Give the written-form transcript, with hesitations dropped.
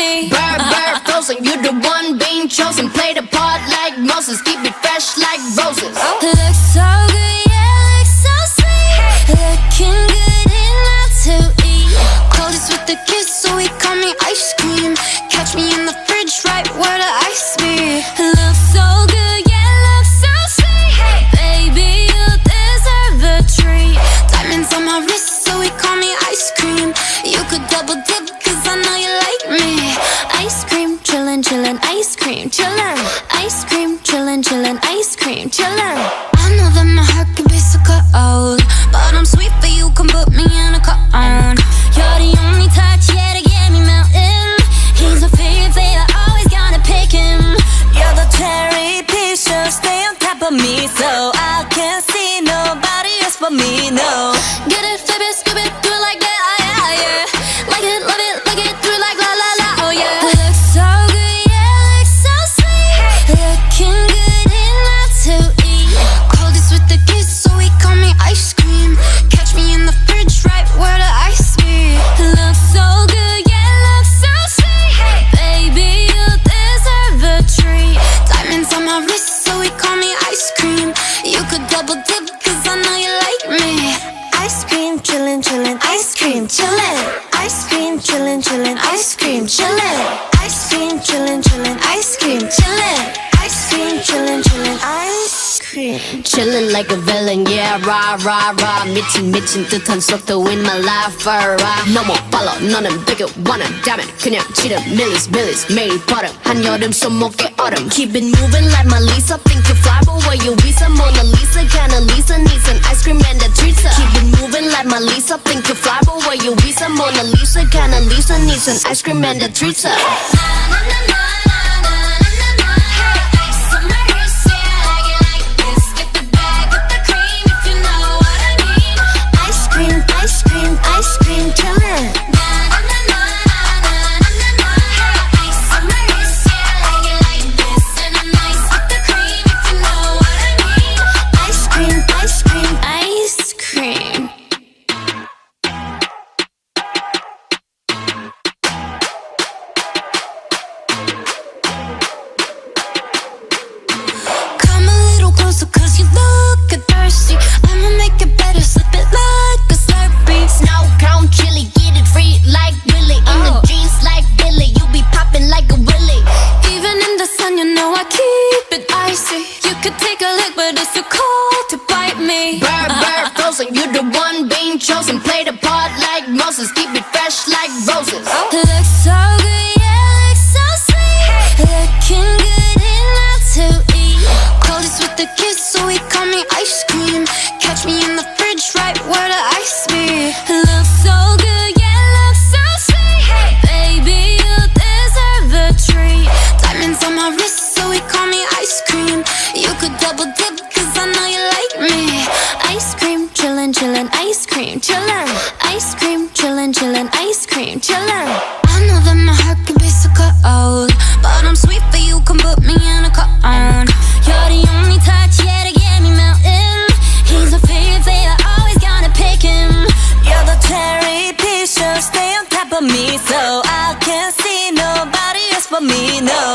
me. Bird, frozen, you the one being chosen. Play the part like Moses, keep it fresh like roses. Looks so good, yeah, looks so sweet. Looking good enough to eat. Coldest with the kiss, so he call me ice cream. Catch me in the fridge, right where the ice be. Looks so good, yeah, looks so sweet. Baby, you deserve a treat. Diamonds on my wrist, so he call me ice cream. You could double dip, cause I know you like me. Ice cream, chillin', chillin', ice cream, chillin'. Ice cream, chillin', chillin', ice cream, chillin'. I know that my heart can be so cold, but I'm sweet for you, come put me in a cone. You're the only touch, yeah, to get me melting. He's my favorite, always gotta pick him. You're the cherry piece, so stay on top of me, so I can't see nobody else but me, no. Get it, flip it, skip it, do it like that, yeah, yeah. Like it, love it, like it, do it like la la la, oh yeah. Looks so good, yeah, looks so sweet. Looking good enough to eat. Coldest with the kiss, so he call me ice cream. Catch me in the fridge, right where the ice be. Looks so good, yeah, looks so sweet. Baby, you deserve a treat. Diamonds on my wrist, so he call me ice cream. You could double dip, cause I know you like me. Ice cream, chillin', chillin', ice cream, chillin'. Ice cream, chillin', chillin', ice cream, chillin'. Ice cream, chillin', chillin', ice cream, chillin'. Ice cream, chillin', chillin', ice cream. Chillin' like a villain, yeah, rah, rah, rah. 미친 듯한 속도 in my life, rah. 너무 빨라, 너는 되게 원한 다면 그냥 지름, millies, 매일 버릇. 한여름 손목에 얼음. Keep it moving like my Lisa. Think you fly, but where you visa? Mona Lisa, kinda Lisa, needs an ice cream and a treat. Keep it moving like my Lisa. Think you fly, but where you visa? Mona Lisa, kinda Lisa, needs an ice cream and a treat. Ice cream, chillin'. Ice cream, ice cream, ice cream. Come a little closer, cause you look thirsty. I'ma make it better, slip it like a Slurpee. Snow cone chili, get it free like Willy. In the jeans like Billy, you be popping like a willy. Even in the sun, you know I keep it icy. You could take a lick, but it's too cold to bite me. Bird, frozen, you the one being chosen. Play the part like Moses, keep it fresh like roses. Looks so good, yeah, looks so sweet. Looking good enough to eat. Coldest with the kiss, so he call me ice cream. Catch me in the fridge, right where the ice be. Looks so good, yeah, looks so sweet. Baby, you deserve a treat. Diamonds on my wrist, so he call me ice cream. You could double dip, cause I know you like me. Ice cream, chillin', chillin', ice cream, chillin'. Ice cream, chillin', chillin', ice cream, chillin'. I know that my heart can be so cold, but I'm sweet for you, come put me in a cone. You're the only touch, yeah, to get me melting. He's my favorite, always gotta pick him. You're the cherry piece, so stay on top of me, so I can't see nobody else but me, no.